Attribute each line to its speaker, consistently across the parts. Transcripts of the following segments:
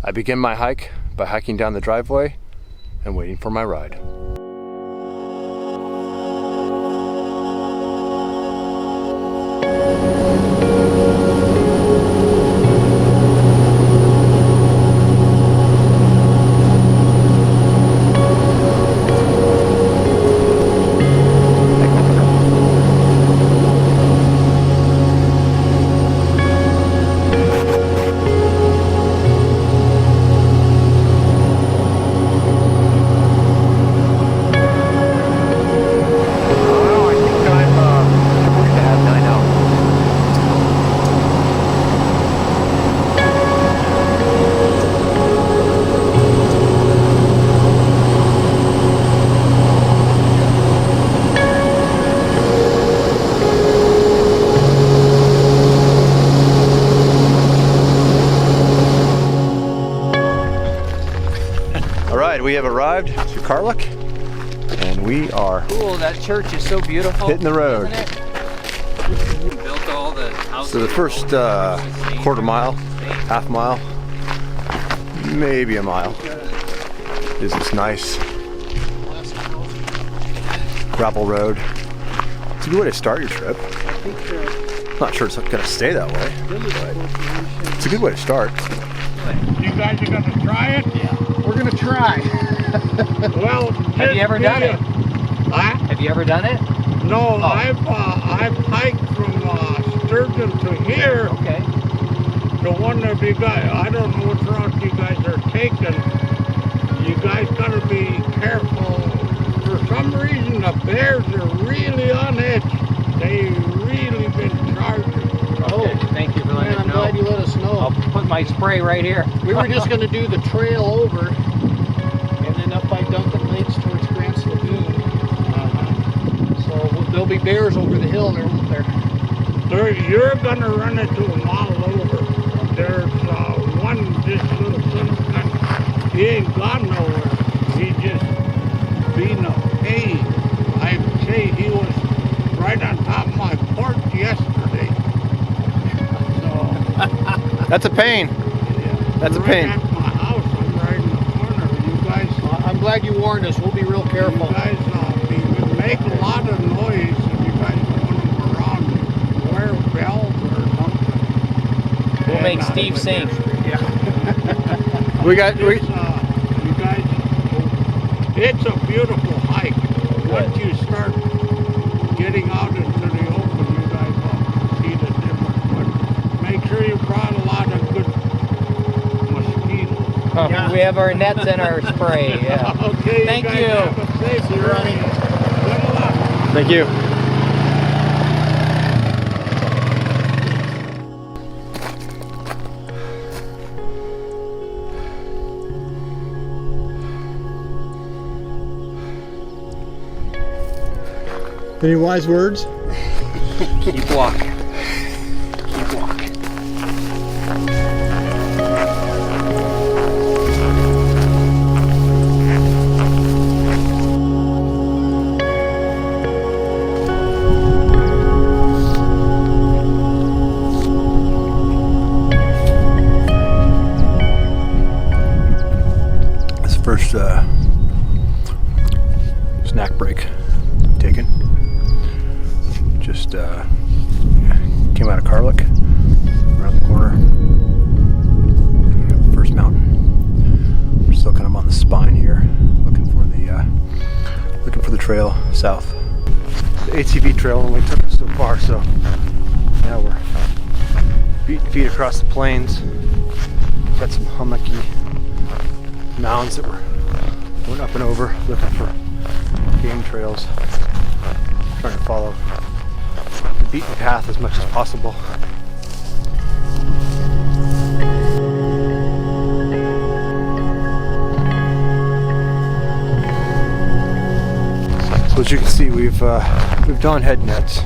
Speaker 1: I begin my hike by hiking down the driveway and waiting for my ride. We have arrived to Karluk, and we are
Speaker 2: cool. That church is so beautiful.
Speaker 1: Hitting the road.
Speaker 2: Built all the houses.
Speaker 1: So the first quarter mile, half mile, maybe a mile, is this nice gravel road. It's a good way to start your trip. I'm not sure it's going to stay that way, but it's a good way to start.
Speaker 3: You guys are going to try it?
Speaker 2: Yeah.
Speaker 3: We're going to try. Well,
Speaker 2: have you ever done it?
Speaker 3: Huh?
Speaker 2: Have you ever done it?
Speaker 3: No, oh. I've hiked from Sturgeon to here.
Speaker 2: Okay.
Speaker 3: The one that you guys, I don't know which route you guys are taking. You guys got to be careful. For some reason, the bears are really on edge. They really been charging.
Speaker 2: Oh, thank you for letting us know.
Speaker 3: I'm glad you let us know.
Speaker 2: I'll put my spray right here.
Speaker 3: We were just going to do the trail over and then up by Duncan Lakes towards Grant's Lagoon. So there'll be bears over the hill there. You're going to run into a mile over. There's one, this little son of a gun. He ain't gone nowhere. He just being a pain. I'd say he was right on top of my porch yesterday.
Speaker 1: That's a pain.
Speaker 3: Yeah.
Speaker 1: That's
Speaker 3: right
Speaker 1: a pain.
Speaker 3: At my house, I'm right in the corner. You guys,
Speaker 4: I'm glad you warned us. We'll be real careful.
Speaker 3: You guys make a lot of noise if you guys want them around. Wear bells or something.
Speaker 2: We'll make Steve sing.
Speaker 3: Yeah.
Speaker 1: You guys,
Speaker 3: it's a beautiful hike. Once you start getting out into the open, you guys will see the difference. But make sure you brought a lot of good mosquitoes.
Speaker 2: Oh, yeah. We have our nets and our spray. Yeah.
Speaker 3: Okay.
Speaker 2: Thank
Speaker 3: you.
Speaker 2: you.
Speaker 3: Have a safe journey. Good luck.
Speaker 1: thank you.
Speaker 4: Any wise words?
Speaker 2: Keep walking. Keep walking.
Speaker 1: This first snack break taken. Just came out of Karluk, around the corner. The first mountain. We're still kind of on the spine here, looking for the trail south. The ATV trail only took us so far, so now we're beating feet across the plains. Got some hummocky mounds that we're going up and over, looking for game trails. Trying to follow the beaten path as much as possible. So as you can see, we've donned head nets.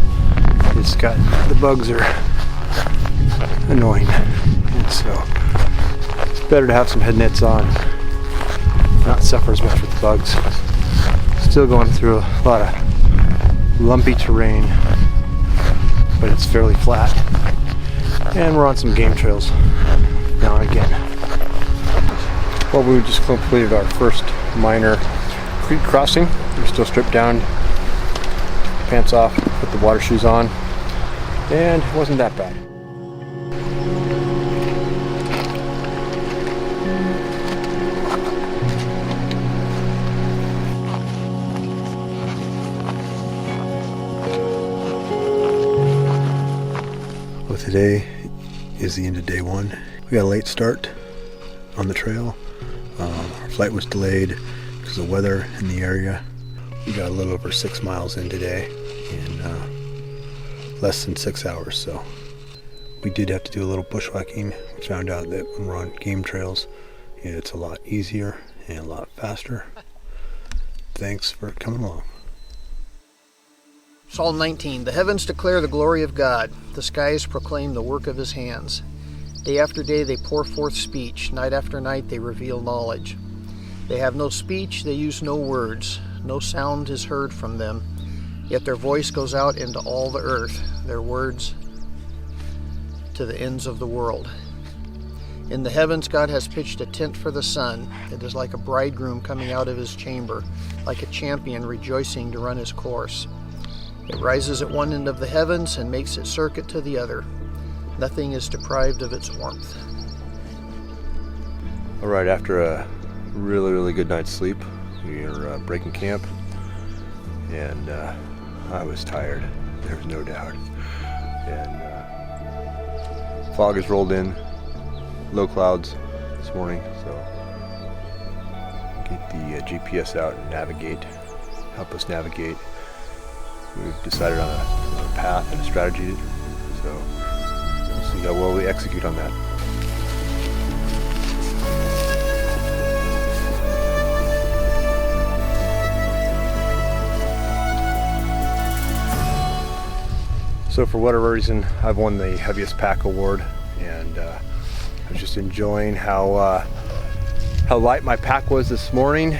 Speaker 1: The bugs are annoying, and so it's better to have some head nets on, not suffer as much with the bugs. Still going through a lot of lumpy terrain, but it's fairly flat, and we're on some game trails now and again. Well, we just completed our first minor creek crossing. We're still stripped down, pants off, put the water shoes on, and it wasn't that bad. Well, today is the end of day one. We got a late start on the trail. Our flight was delayed because of weather in the area. We got a little over 6 miles in today in less than 6 hours. So we did have to do a little bushwhacking. We found out that when we're on game trails, it's a lot easier and a lot faster. Thanks for coming along.
Speaker 4: Psalm 19. The heavens declare the glory of God. The skies proclaim the work of his hands. Day after day they pour forth speech. Night after night they reveal knowledge. They have no speech, they use no words. No sound is heard from them. Yet their voice goes out into all the earth, their words to the ends of the world. In the heavens God has pitched a tent for the sun. It is like a bridegroom coming out of his chamber, like a champion rejoicing to run his course. It rises at one end of the heavens and makes its circuit to the other. Nothing is deprived of its warmth.
Speaker 1: All right, after a really good night's sleep, we are breaking camp, and I was tired. There's no doubt. And fog has rolled in, low clouds this morning, so get the GPS out and help us navigate. We've decided on a path and a strategy, so we'll see how well we execute on that. So for whatever reason, I've won the heaviest pack award, and I was just enjoying how light my pack was this morning,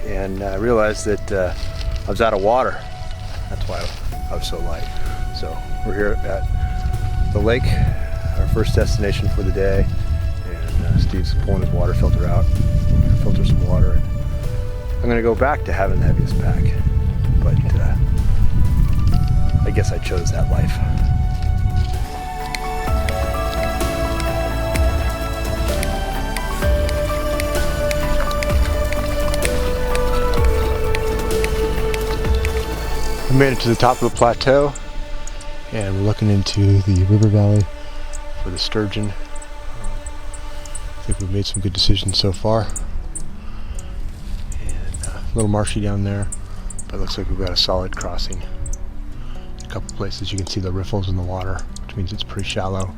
Speaker 1: and I realized that I was out of water. That's why I was so light. So we're here at the lake, our first destination for the day, and Steve's pulling his water filter out. We're gonna filter some water, and I'm gonna go back to having the heaviest pack, but I guess I chose that life. We made it to the top of the plateau, and we're looking into the river valley for the sturgeon. I think we've made some good decisions so far. And a little marshy down there, but it looks like we've got a solid crossing. A couple places you can see the riffles in the water, which means it's pretty shallow.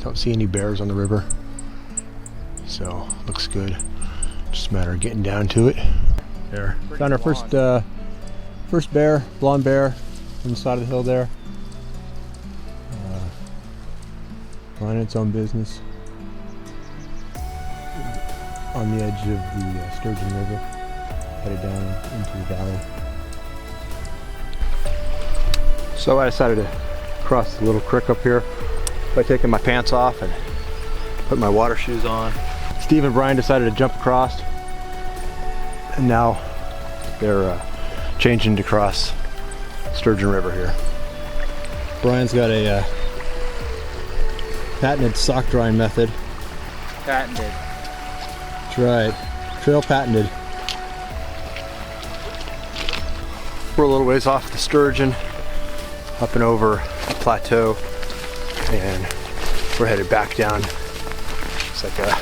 Speaker 1: Don't see any bears on the river, so looks good. Just a matter of getting down to it. There, found our first bear, blonde bear, on the side of the hill there. Minding its own business on the edge of the Sturgeon River, headed down into the valley. So I decided to cross the little creek up here by taking my pants off and putting my water shoes on. Steve and Brian decided to jump across, and now they're changing to cross Sturgeon River here. Brian's got a patented sock drying method.
Speaker 2: Patented.
Speaker 1: That's right, trail patented. We're a little ways off the Sturgeon, up and over the plateau, and we're headed back down. It's like a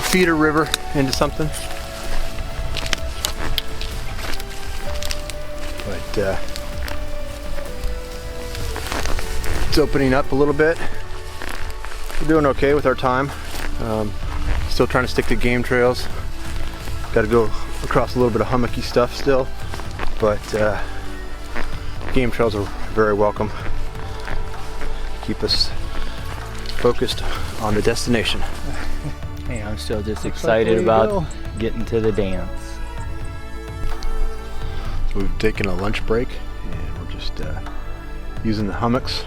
Speaker 1: feeder river into something. But it's opening up a little bit. We're doing okay with our time. Still trying to stick to game trails. Got to go across a little bit of hummocky stuff still, but game trails are very welcome. Keep us focused on the destination.
Speaker 2: Hey, I'm still just excited about getting to the dance.
Speaker 1: So we've taken a lunch break, and we're just using the hummocks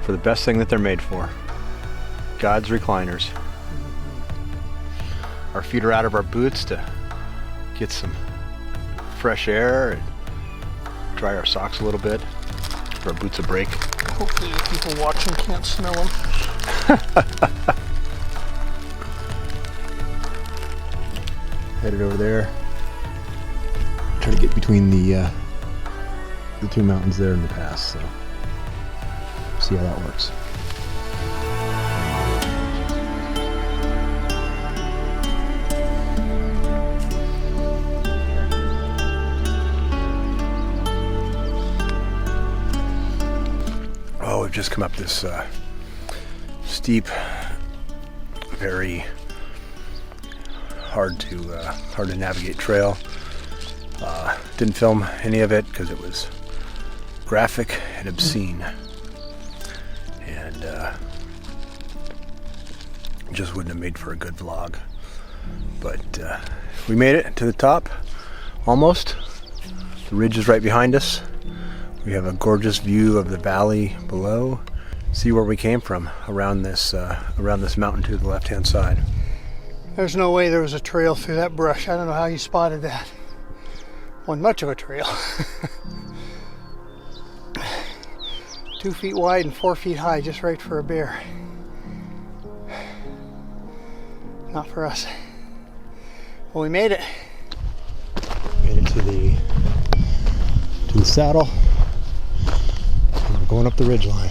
Speaker 1: for the best thing that they're made for. God's recliners. Our feet are out of our boots to get some fresh air and dry our socks a little bit. Give our boots a break.
Speaker 4: Hopefully the people watching can't smell them.
Speaker 1: Headed over there. Try to get between the two mountains there in the pass. So see how that works. Oh, we've just come up this steep, very hard to navigate trail. Didn't film any of it because it was graphic and obscene, and just wouldn't have made for a good vlog. But we made it to the top, almost. The ridge is right behind us. We have a gorgeous view of the valley below. See where we came from around this mountain to the left-hand side.
Speaker 4: There's no way there was a trail through that brush. I don't know how you spotted that. Wasn't much of a trail. 2 feet wide and 4 feet high, just right for a bear. Not for us. Well, we made it.
Speaker 1: Made it to the saddle. And we're going up the ridge line.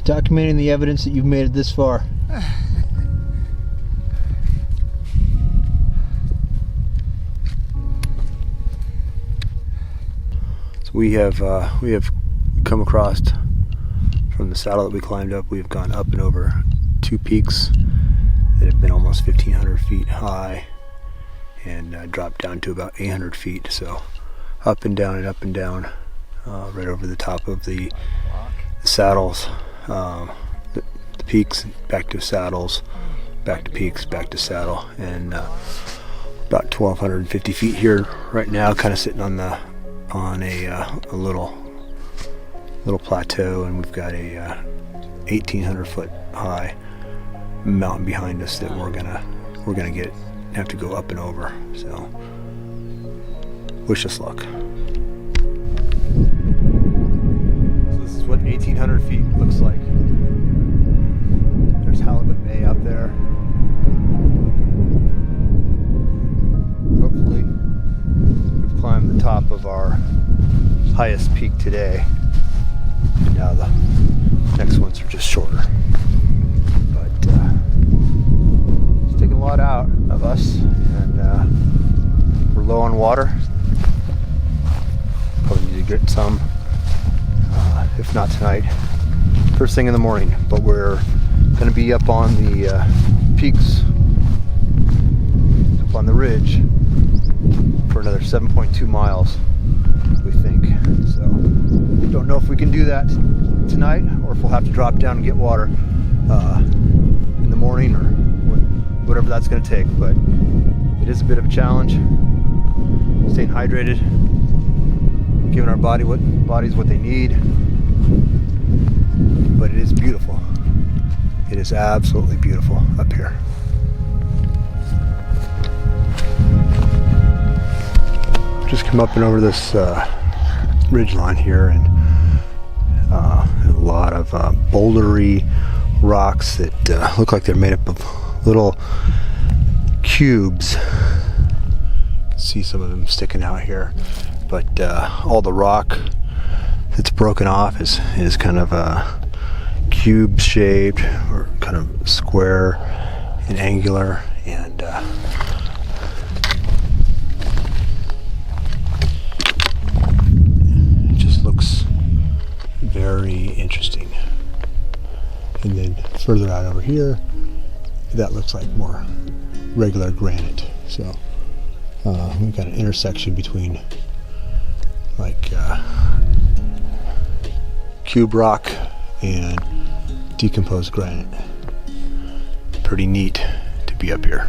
Speaker 1: Documenting the evidence that you've made it this far. So we have come across from the saddle that we climbed up. We've gone up and over 2 peaks that have been almost 1,500 feet high and dropped down to about 800 feet. So up and down, right over the top of the saddles. The peaks, back to saddles, back to peaks, back to saddle, and about 1,250 feet here right now, kind of sitting on a little plateau, and we've got a 1,800 foot high mountain behind us that we're gonna have to go up and over. So wish us luck. What 1,800 feet looks like. There's Halibut Bay out there. Hopefully we've climbed the top of our highest peak today, and now the next ones are just shorter. But it's taking a lot out of us, and we're low on water. Probably need to get some, if not tonight, first thing in the morning. But we're going to be up on the peaks, up on the ridge, for another 7.2 miles, we think. So don't know if we can do that tonight, or if we'll have to drop down and get water in the morning, or whatever that's going to take. But it is a bit of a challenge, staying hydrated, giving our bodies what they need. But it is beautiful. It is absolutely beautiful up here. Just come up and over this ridge line here, and a lot of bouldery rocks that look like they're made up of little cubes. See some of them sticking out here, but all the rock that's broken off is kind of cube shaped or kind of square and angular, and it just looks very interesting. And then further out over here, that looks like more regular granite. So we've got an intersection between like cube rock and decomposed granite. Pretty neat to be up here.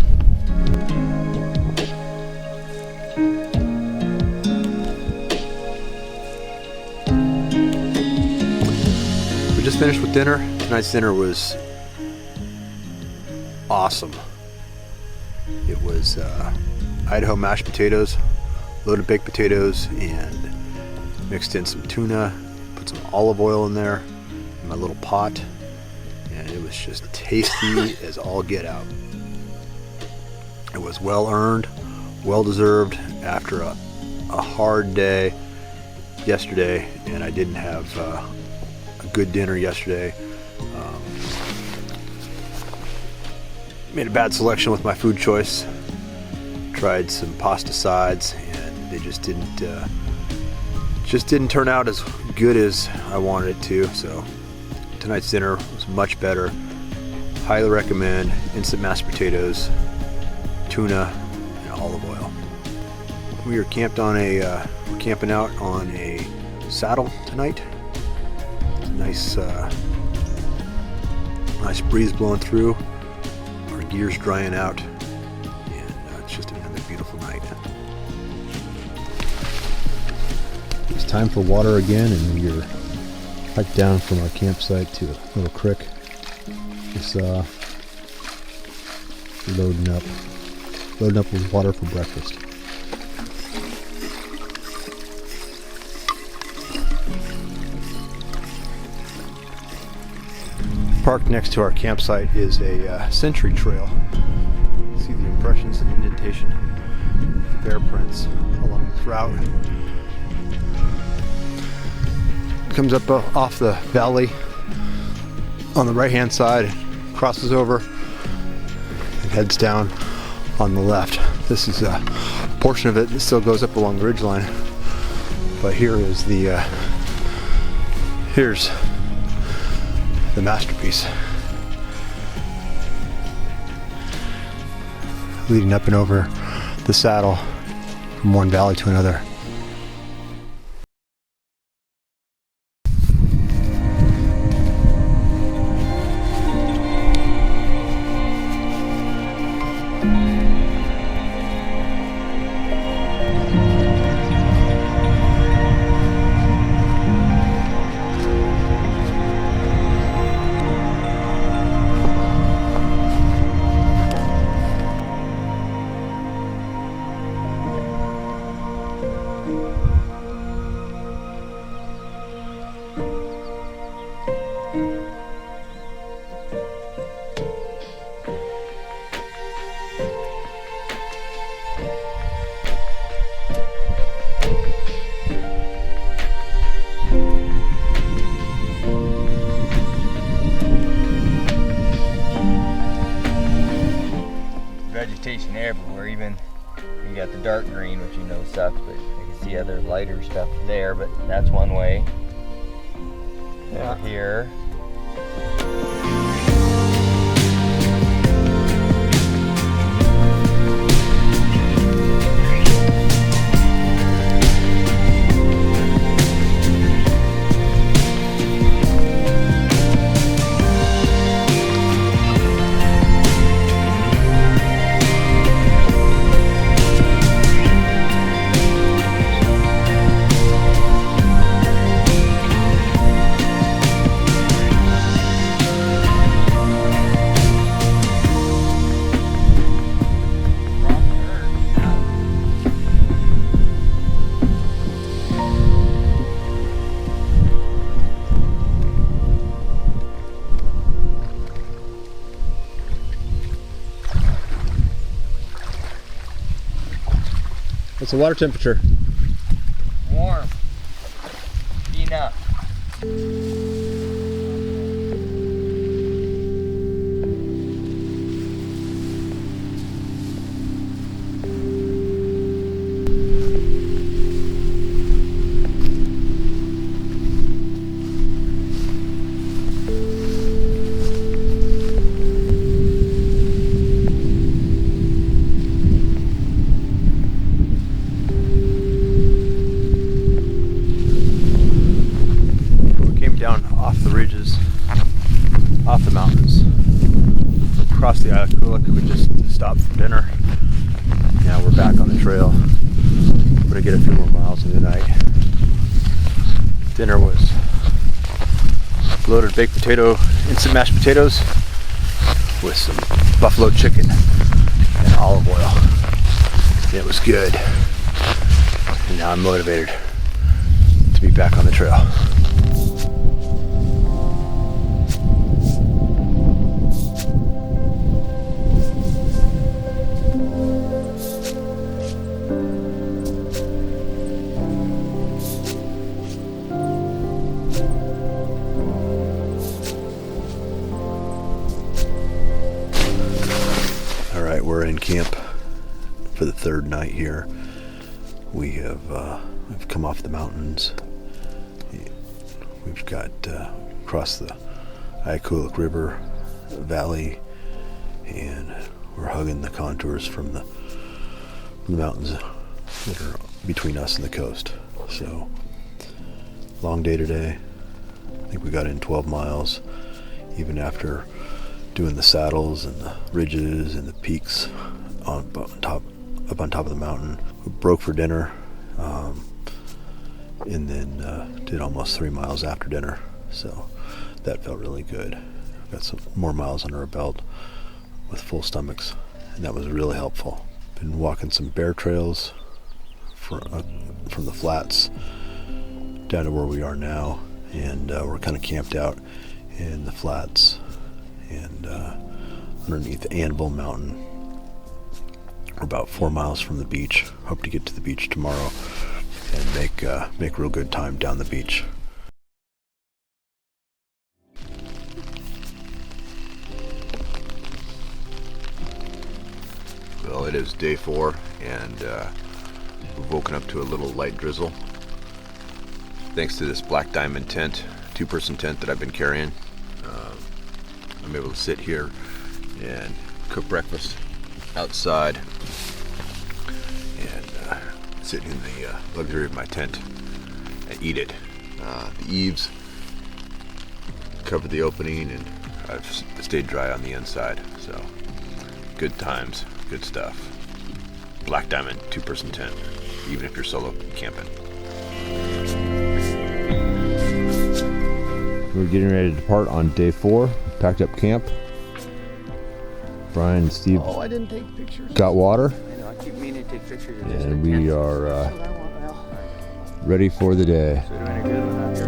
Speaker 1: We just finished with dinner. Tonight's dinner was awesome. It was Idaho mashed potatoes, loaded baked potatoes, and mixed in some tuna, put some olive oil in there in my little pot, and it was just tasty as all get out. It was well earned, well deserved after a hard day yesterday, and I didn't have a good dinner yesterday. Made a bad selection with my food choice. Tried some pasta sides, and they just didn't turn out as good as I wanted it to. So tonight's dinner was much better. Highly recommend instant mashed potatoes, tuna, and olive oil. We are camping out on a saddle tonight. Nice breeze blowing through. Our gear's drying out, and it's just another beautiful night. It's time for water again, and we're hiked down from our campsite to a little creek. Just loading up with water for breakfast. Parked next to our campsite is a century trail. See the impressions and indentation, bear prints along this route. It comes up off the valley on the right hand side, crosses over, and heads down on the left. This is a portion of it that still goes up along the ridgeline, but here's the masterpiece, leading up and over the saddle from one valley to another.
Speaker 2: Vegetation everywhere, even you got the dark green, which you know sucks, but you can see other lighter stuff there, but that's one way. Yeah. Here.
Speaker 1: What's the water temperature?
Speaker 2: Warm. Enough.
Speaker 1: Off the mountains, across the Akyok. We just stopped for dinner. Now we're back on the trail. We're gonna get a few more miles in the night. Dinner was loaded baked potato, instant mashed potatoes with some buffalo chicken and olive oil. It was good. And now I'm motivated to be back on the trail. We're in camp for the third night here. We've come off the mountains. We've got crossed the Akyok River Valley, and we're hugging the contours from the mountains that are between us and the coast. So, long day today. I think we got in 12 miles, even after doing the saddles and the ridges and the peaks up on top of the mountain. We broke for dinner, and then did almost 3 miles after dinner. So that felt really good. Got some more miles under our belt with full stomachs, and that was really helpful. Been walking some bear trails from the flats down to where we are now, and we're kind of camped out in the flats and underneath Anvil Mountain. We're about 4 miles from the beach. Hope to get to the beach tomorrow and make real good time down the beach. Well, it is day 4, and we've woken up to a little light drizzle. Thanks to this Black Diamond tent, 2-person tent that I've been carrying, I'm able to sit here and cook breakfast outside and sit in the luxury of my tent and eat it. The eaves cover the opening, and I've stayed dry on the inside. So good times, good stuff. Black Diamond 2-person tent, even if you're solo camping. We're getting ready to depart on day 4. Packed up camp. Brian and Steve
Speaker 4: I didn't take pictures.
Speaker 1: got water.
Speaker 4: I know, I keep meaning to take pictures of
Speaker 1: And we are ready for the day.
Speaker 4: So doing a good one out there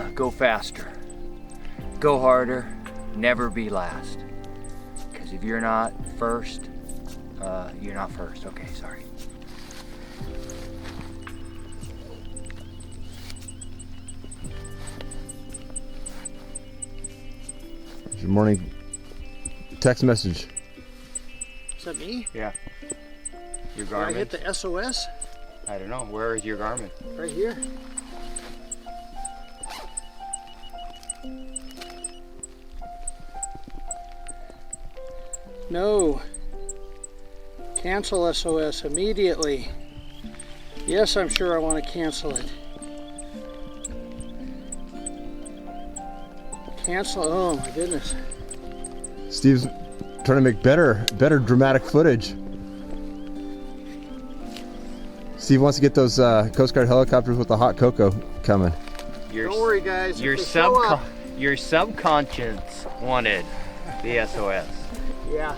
Speaker 4: too.
Speaker 2: Go faster. Go harder. Never be last. Because if you're not first, you're not first. Okay, sorry.
Speaker 1: Good morning. Text message.
Speaker 4: Is that me?
Speaker 2: Yeah. Your
Speaker 4: Did I hit
Speaker 2: garment?
Speaker 4: the SOS?
Speaker 2: I don't know. Where is your garment?
Speaker 4: Right here. No. Cancel SOS immediately. Yes, I'm sure I want to cancel it. Cancel. Oh my goodness.
Speaker 1: Steve's trying to make better dramatic footage. Steve wants to get those Coast Guard helicopters with the hot cocoa coming.
Speaker 4: Don't worry, guys.
Speaker 2: Your subconscious wanted the SOS.
Speaker 4: Yeah.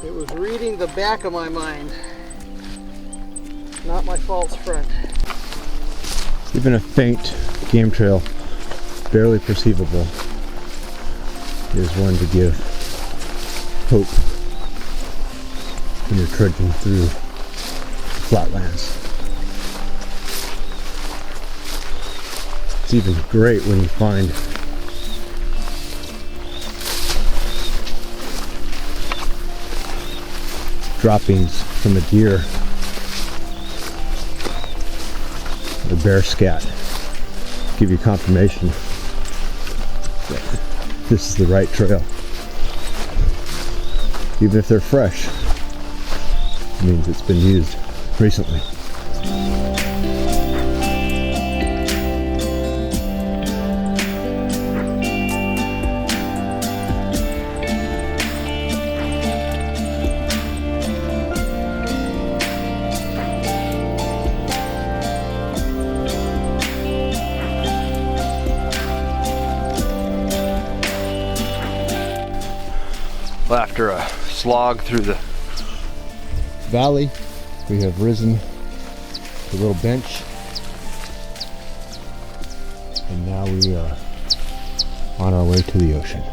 Speaker 4: It was reading the back of my mind. Not my false front.
Speaker 1: Even a faint game trail, barely perceivable, is one to give hope when you're trudging through the flatlands. It's even great when you find droppings from a deer or bear scat. Give you confirmation that this is the right trail. Even if they're fresh, it means it's been used recently. Well, after a slog through the valley, we have risen to a little bench, and now we are on our way to the ocean.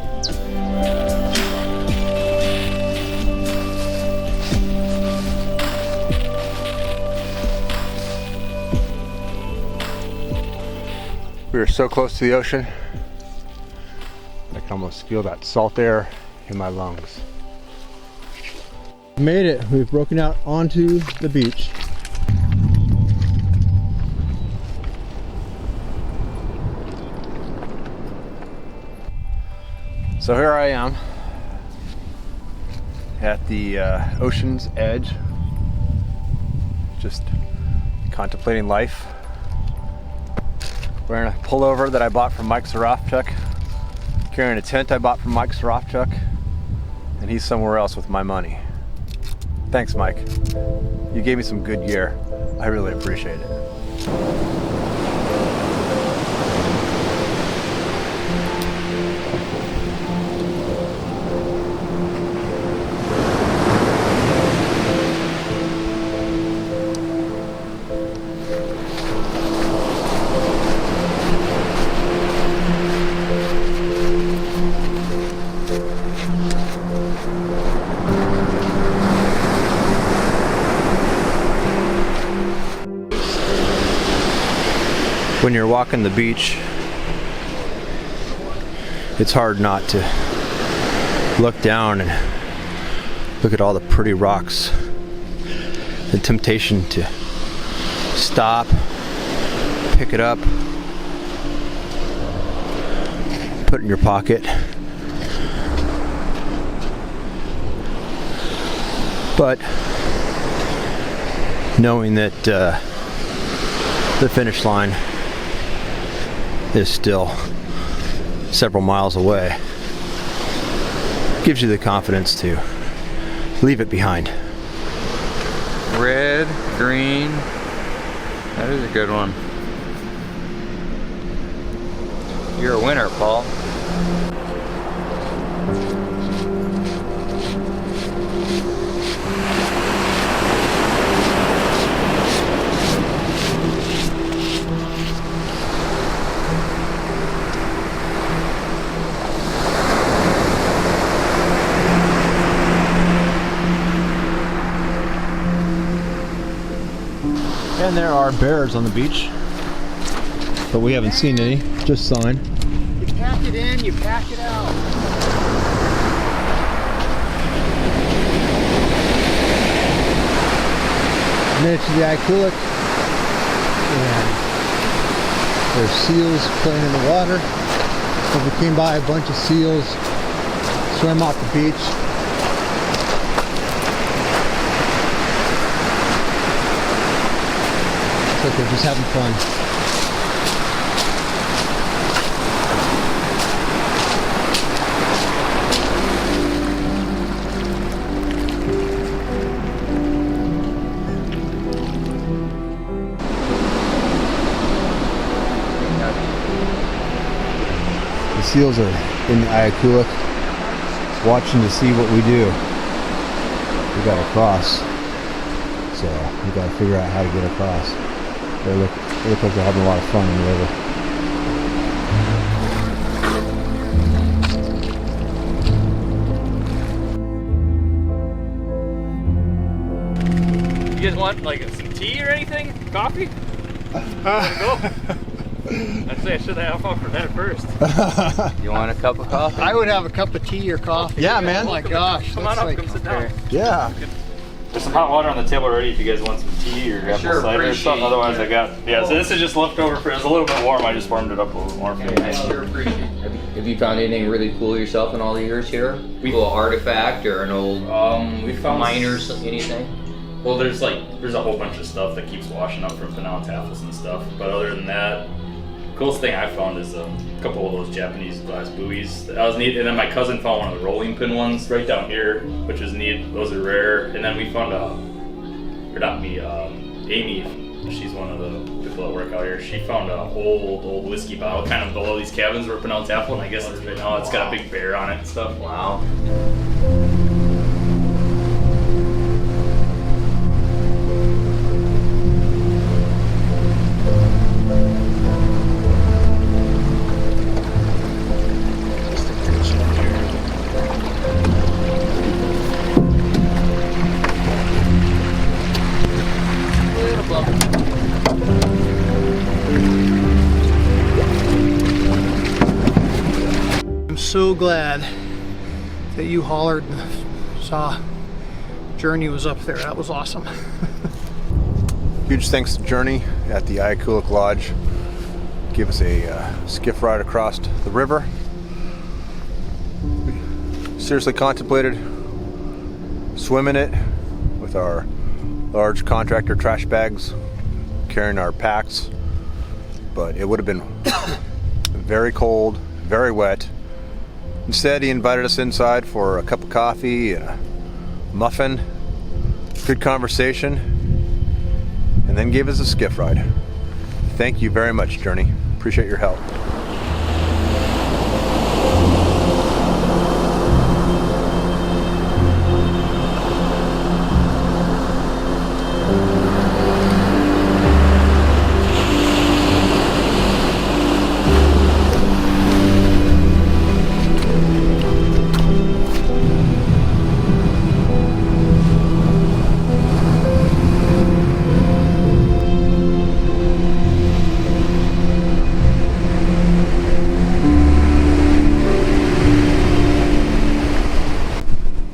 Speaker 1: We are so close to the ocean, I can almost feel that salt air in my lungs. Made it. We've broken out onto the beach. So here I am at the ocean's edge, just contemplating life. Wearing a pullover that I bought from Mike Sarofchuk, carrying a tent I bought from Mike Sarofchuk, and he's somewhere else with my money. Thanks, Mike. You gave me some good gear. I really appreciate it. When you're walking the beach, it's hard not to look down and look at all the pretty rocks. The temptation to stop, pick it up, put it in your pocket. But knowing that the finish line is still several miles away gives you the confidence to leave it behind.
Speaker 2: Red, green, that is a good one. You're a winner, Paul.
Speaker 1: And there are bears on the beach, but we haven't seen any, just sign.
Speaker 4: You pack it in, you pack it out.
Speaker 1: Made it to the Akyok, and there's seals playing in the water. So we came by a bunch of seals, swam off the beach. Looks like they're just having fun. The seals are in the Akyok, watching to see what we do. We gotta cross, so we gotta figure out how to get across. They look like they're having a lot of fun in the river.
Speaker 5: You guys want like some tea or anything? Coffee? Go. I'd say I should have offered that first.
Speaker 2: You want a cup of coffee?
Speaker 4: I would have a cup of tea or coffee.
Speaker 1: Yeah, man.
Speaker 4: Oh my gosh.
Speaker 5: Come on
Speaker 4: that's
Speaker 5: up, come sit down.
Speaker 1: Yeah.
Speaker 5: There's some hot water on the table already if you guys want some tea or apple
Speaker 2: Sure,
Speaker 5: cider or
Speaker 2: appreciate
Speaker 5: something. Otherwise,
Speaker 2: it.
Speaker 5: I got, yeah, so this is just leftover for, it was a little bit warm. I just warmed it up a little more for you
Speaker 2: I
Speaker 5: guys.
Speaker 2: sure appreciate it. Have you found anything really cool yourself in all the years here? A little artifact or an old
Speaker 5: We found
Speaker 2: miners, anything?
Speaker 5: Well, there's a whole bunch of stuff that keeps washing up from Plateaus and stuff. But other than that, coolest thing I found is a couple of those Japanese glass buoys. That was neat. And then my cousin found one of the rolling pin ones right down here, which is neat. Those are rare. And then we found Amy. She's one of the people that work out here. She found a old whiskey bottle kind of below these cabins where Plateaus, and I guess right now it's got a big bear on it and stuff.
Speaker 2: Wow.
Speaker 4: I'm so glad that you hollered and saw Journey was up there. That was awesome.
Speaker 1: Huge thanks to Journey at the Akyok Lodge. Give us a skiff ride across the river. We seriously contemplated swimming it with our large contractor trash bags, carrying our packs, but it would have been very cold, very wet. Instead, he invited us inside for a cup of coffee and a muffin, good conversation, and then gave us a skiff ride. Thank you very much, Journey. Appreciate your help.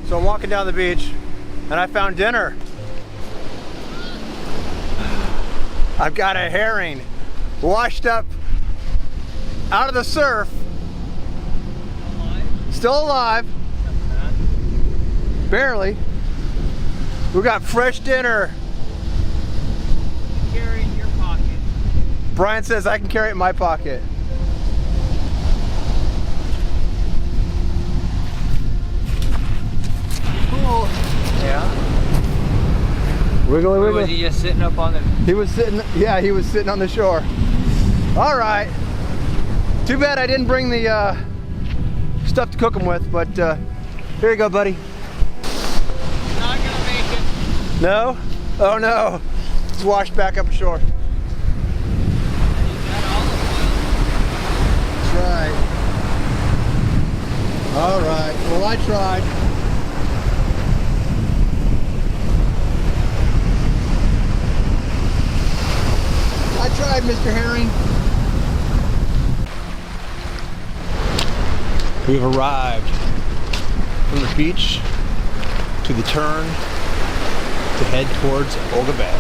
Speaker 1: So I'm walking down the beach and I found dinner. I've got a herring washed up out of the surf. Still alive. Barely. We got fresh dinner.
Speaker 2: Carry it in your pocket.
Speaker 1: Brian says I can carry it in my pocket.
Speaker 4: Cool.
Speaker 2: Yeah.
Speaker 1: Wiggly
Speaker 2: Or
Speaker 1: wiggly.
Speaker 2: was he just sitting up on the...
Speaker 1: He was sitting, yeah, he was sitting on the shore. All right. Too bad I didn't bring the stuff to cook them with, but here you go, buddy.
Speaker 2: Not gonna make it.
Speaker 1: No? Oh no. It's washed back up ashore. That's right. All right. Well, I tried. I tried, Mr. Herring. We've arrived from the beach to the turn to head towards Olga Bay.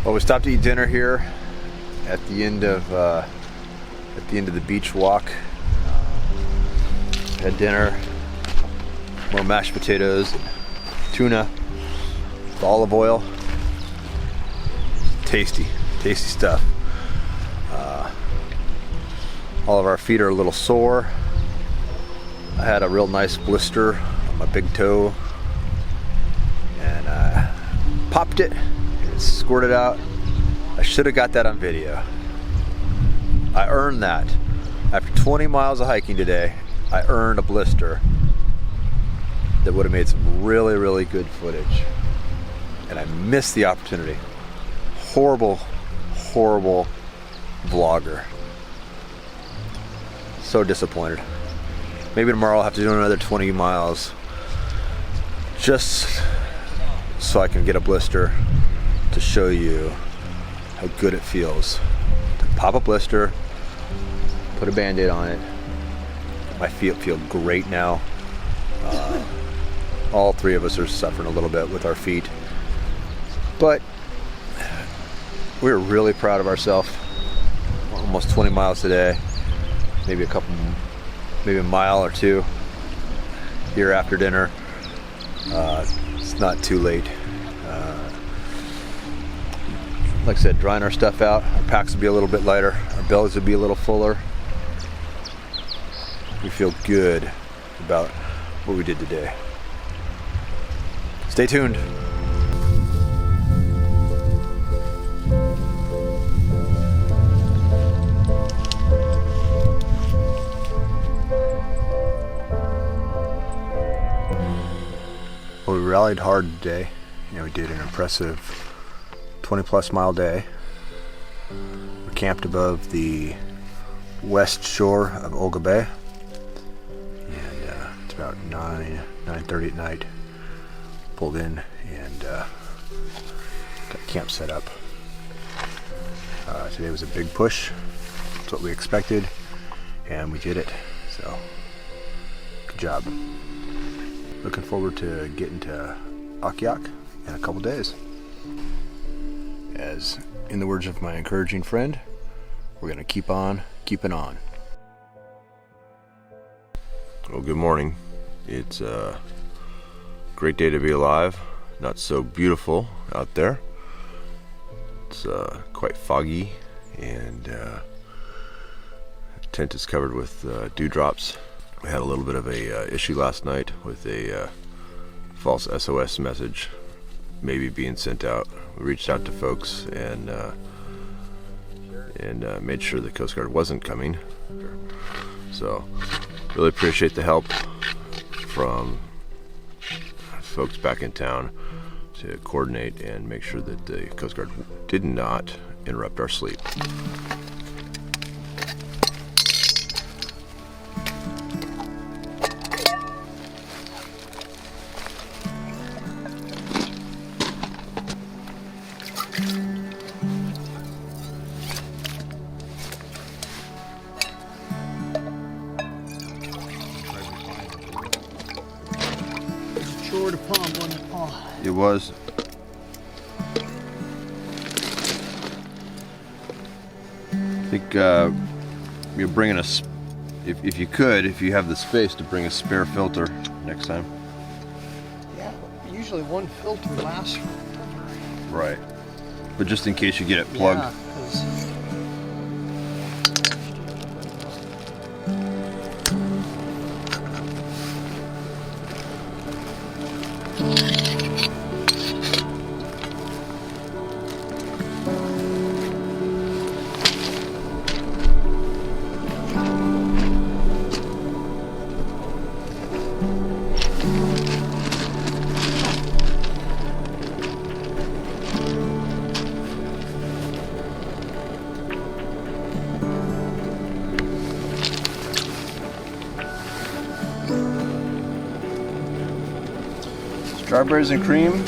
Speaker 1: Well, we stopped to eat dinner here at the end of the beach walk. Had dinner, more mashed potatoes, tuna, with olive oil. Tasty, tasty stuff. All of our feet are a little sore. I had a real nice blister on my big toe, and I popped it. It squirted out. I should have got that on video. I earned that. After 20 miles of hiking today, I earned a blister that would have made some really, really good footage. and I missed the opportunity. Horrible, horrible vlogger. So disappointed. Maybe tomorrow I'll have to do another 20 miles just so I can get a blister to show you how good it feels to pop a blister, put a band-aid on it. My feet feel great now. All three of us are suffering a little bit with our feet, but we're really proud of ourselves. Almost 20 miles today, maybe a mile or two here after dinner. It's not too late. Like I said, drying our stuff out, our packs will be a little bit lighter, our bellies will be a little fuller. We feel good about what we did today. Stay tuned. Well, we rallied hard today. We did an impressive 20+ mile day. We camped above the west shore of Olga Bay, and it's about 9:30 at night. Pulled in and got camp set up. Today was a big push. That's what we expected, and we did it. So, good job. Looking forward to getting to Akyok in a couple days. As in the words of my encouraging friend, we're going to keep on keeping on.
Speaker 6: Well, good morning. It's a great day to be alive. Not so beautiful out there. It's quite foggy, and the tent is covered with dewdrops. We had a little bit of a issue last night with a false SOS message maybe being sent out. We reached out to folks and made sure the Coast Guard wasn't coming. So really appreciate the help from folks back in town to coordinate and make sure that the Coast Guard did not interrupt our sleep.
Speaker 4: Chore to pump, wasn't it, Paul?
Speaker 6: It was. I think you're bringing us, if you could, if you have the space, to bring a spare filter next time.
Speaker 4: Yeah, usually one filter lasts forever.
Speaker 6: Right. But just in case you get it plugged.
Speaker 4: Yeah, 'cause
Speaker 6: Strawberries and cream.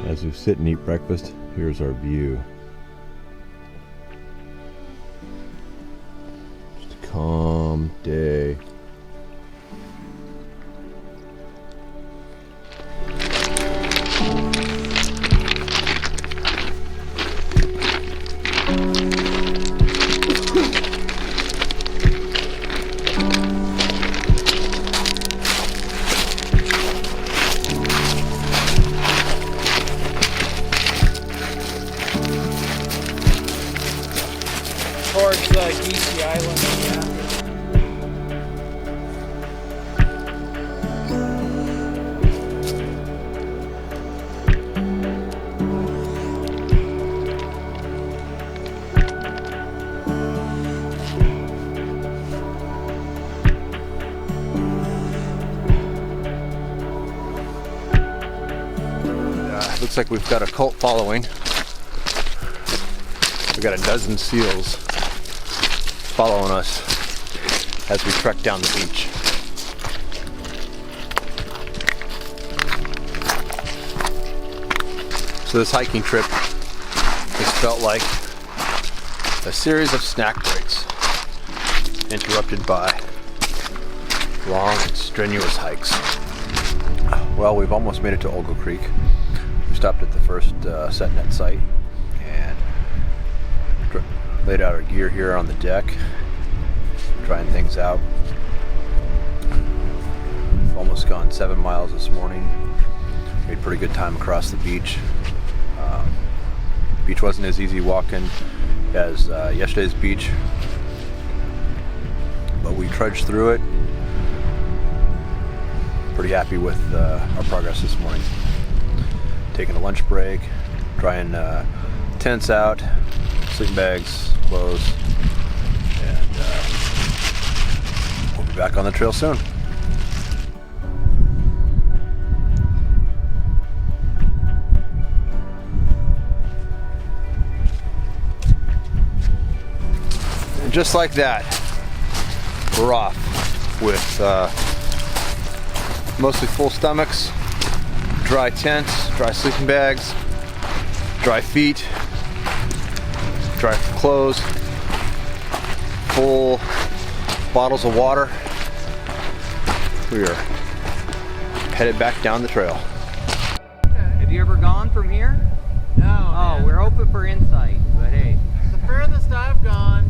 Speaker 6: As we sit and eat breakfast, here's our view. Just a calm day.
Speaker 4: towards Kodiak Island. Yeah.
Speaker 1: Looks like we've got a cult following. We've got a dozen seals following us as we trek down the beach. So this hiking trip has felt like a series of snack breaks, interrupted by long and strenuous hikes. Well, we've almost made it to Olga Creek. We stopped at the first set net site and laid out our gear here on the deck, trying things out. We've almost gone 7 miles this morning. Made pretty good time across the beach. Beach wasn't as easy walking as yesterday's beach, but we trudged through it. Pretty happy with our progress this morning. Taking a lunch break, drying tents out, sleeping bags, clothes, and we'll be back on the trail soon. And just like that, we're off with mostly full stomachs, dry tents, dry sleeping bags, dry feet, dry clothes, full bottles of water. We are headed back down the trail.
Speaker 2: Have you ever gone from here?
Speaker 4: No.
Speaker 2: Oh,
Speaker 4: man.
Speaker 2: we're hoping for insight, but hey.
Speaker 4: The furthest I've gone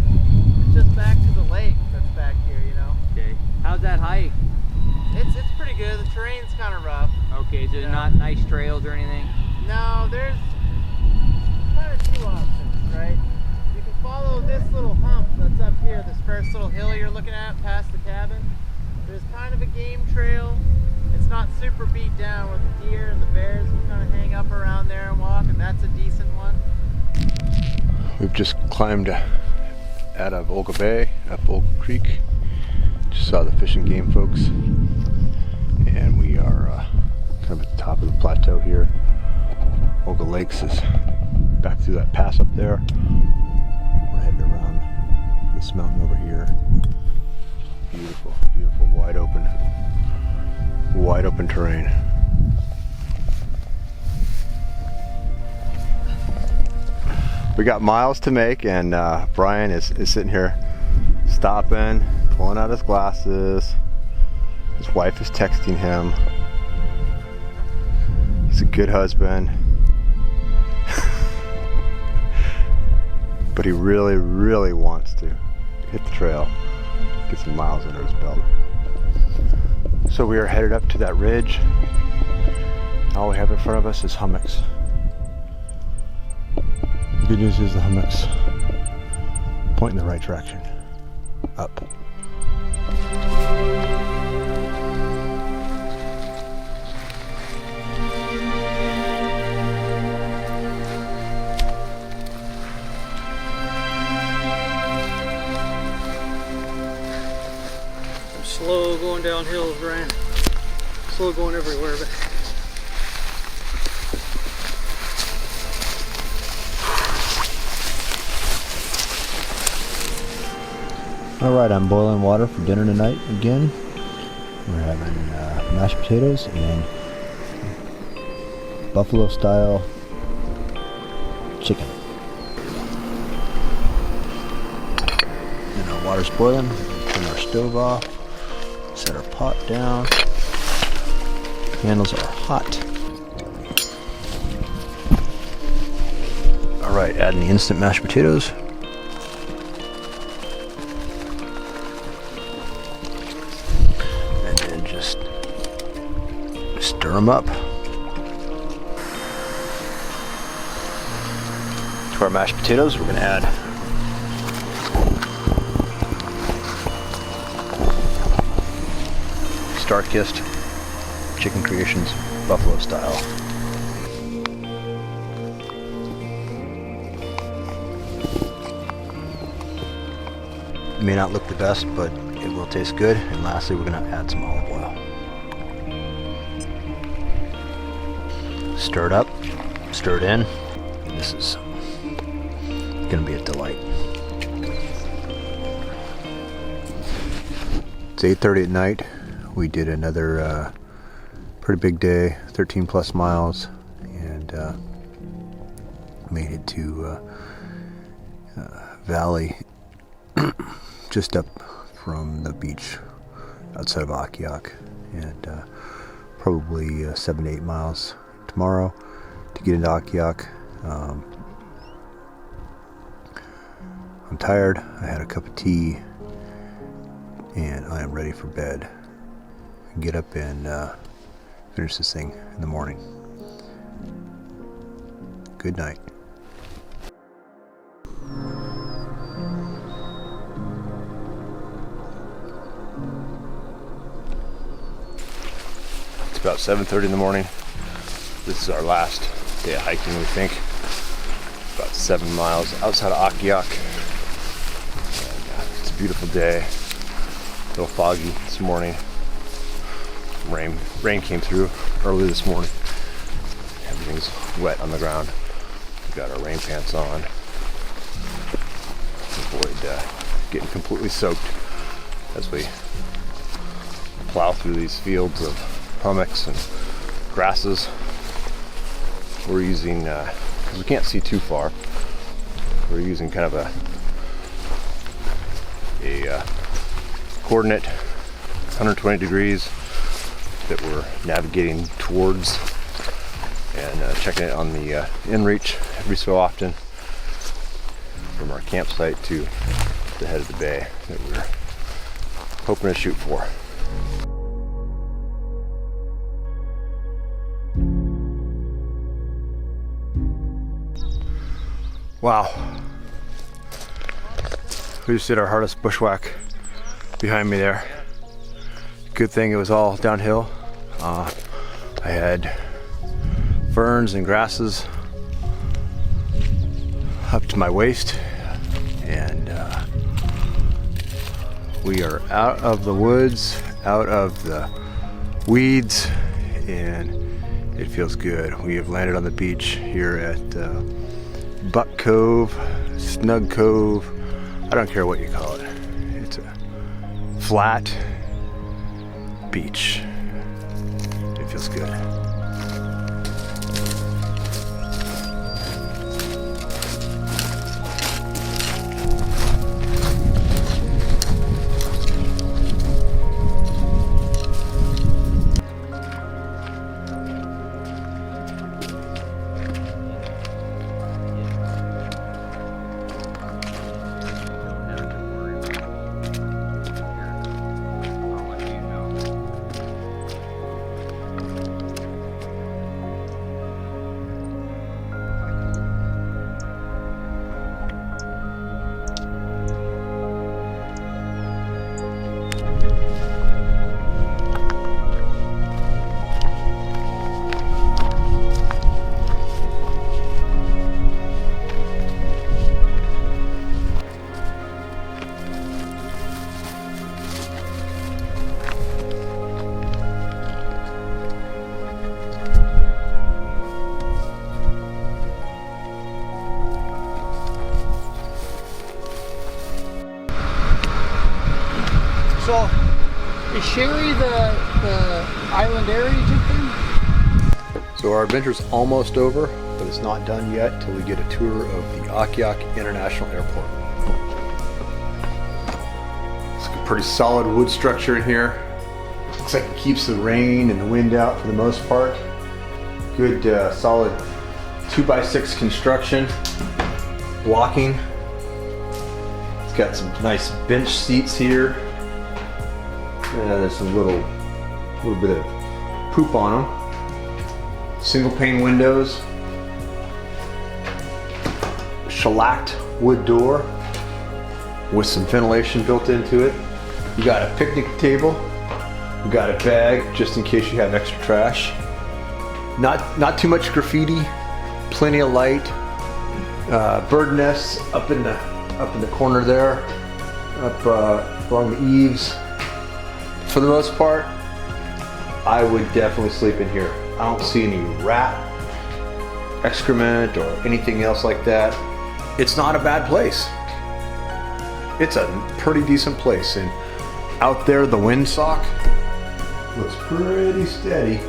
Speaker 4: is just back to the lake that's back here, you know.
Speaker 2: Okay. How's that hike?
Speaker 4: It's pretty good. The terrain's kind of rough.
Speaker 2: Okay, so not nice trails or anything?
Speaker 4: No, there's kind of two options, right? You can follow this little hump that's up here, this first little hill you're looking at past the cabin. There's kind of a game trail. It's not super beat down with the deer and the bears. You kind of hang up around there and walk, and that's a decent one.
Speaker 1: We've just climbed out of Olga Bay, up Olga Creek. Just saw the Fish and Game folks. And we are kind of at the top of the plateau here. Olga Lakes is back through that pass up there. We're headed around this mountain over here. Beautiful, beautiful, wide open terrain. We got miles to make, and Brian is sitting here stopping, pulling out his glasses. His wife is texting him. He's a good husband. But he really, really wants to hit the trail, get some miles under his belt. So we are headed up to that ridge. All we have in front of us is hummocks. The good news is the hummocks point in the right direction, up.
Speaker 4: Slow going down hills, Brian. Slow going everywhere, but
Speaker 1: Alright, I'm boiling water for dinner tonight again. We're having mashed potatoes and buffalo style chicken. And our water's boiling. Turn our stove off. Set our pot down. Handles are hot. Alright, adding the instant mashed potatoes. And then just stir them up. To our mashed potatoes, we're going to add Starkist, Chicken Creations, buffalo style. It may not look the best, but it will taste good. And lastly, we're going to add some olive oil. Stir it up, stir it in. This is going to be a delight. It's 8:30 at night. We did another pretty big day, 13 plus miles, and made it to Valley, just up from the beach outside of Akyok, and probably 7 to 8 miles tomorrow to get into Akyok. I'm tired. I had a cup of tea, and I am ready for bed. Get up and finish this thing in the morning. Good night. It's about 7:30 in the morning. This is our last day of hiking, we think. About 7 miles outside of Akyok. And, it's a beautiful day. A little foggy this morning. Rain came through early this morning. Everything's wet on the ground. We've got our rain pants on. Avoid getting completely soaked as we plow through these fields of hummocks and grasses. We're using, because we can't see too far, we're using kind of a coordinate 120 degrees that we're navigating towards, and checking it on the inReach every so often from our campsite to the head of the bay that we're hoping to shoot for. Wow. We just did our hardest bushwhack behind me there. Good thing it was all downhill. I had ferns and grasses up to my waist, and we are out of the woods, out of the weeds, and it feels good. We have landed on the beach here at Buck Cove, Snug Cove. I don't care what you call it. It's a flat beach. It feels good.
Speaker 4: So, is Sherry the island area you took in?
Speaker 1: So our adventure's almost over, but it's not done yet till we get a tour of the Akyok International Airport. It's a pretty solid wood structure in here. Looks like it keeps the rain and the wind out for the most part. Good solid 2x6 construction, blocking. It's got some nice bench seats here. There's a little bit of poop on them. Single pane windows. Shellacked wood door with some ventilation built into it. You got a picnic table We got a bag just in case you have extra trash. Not too much graffiti. Plenty of light. Bird nests up in the corner there, up along the eaves. For the most part, I would definitely sleep in here. I don't see any rat excrement or anything else like that. It's not a bad place. It's a pretty decent place, and out there the windsock looks pretty steady.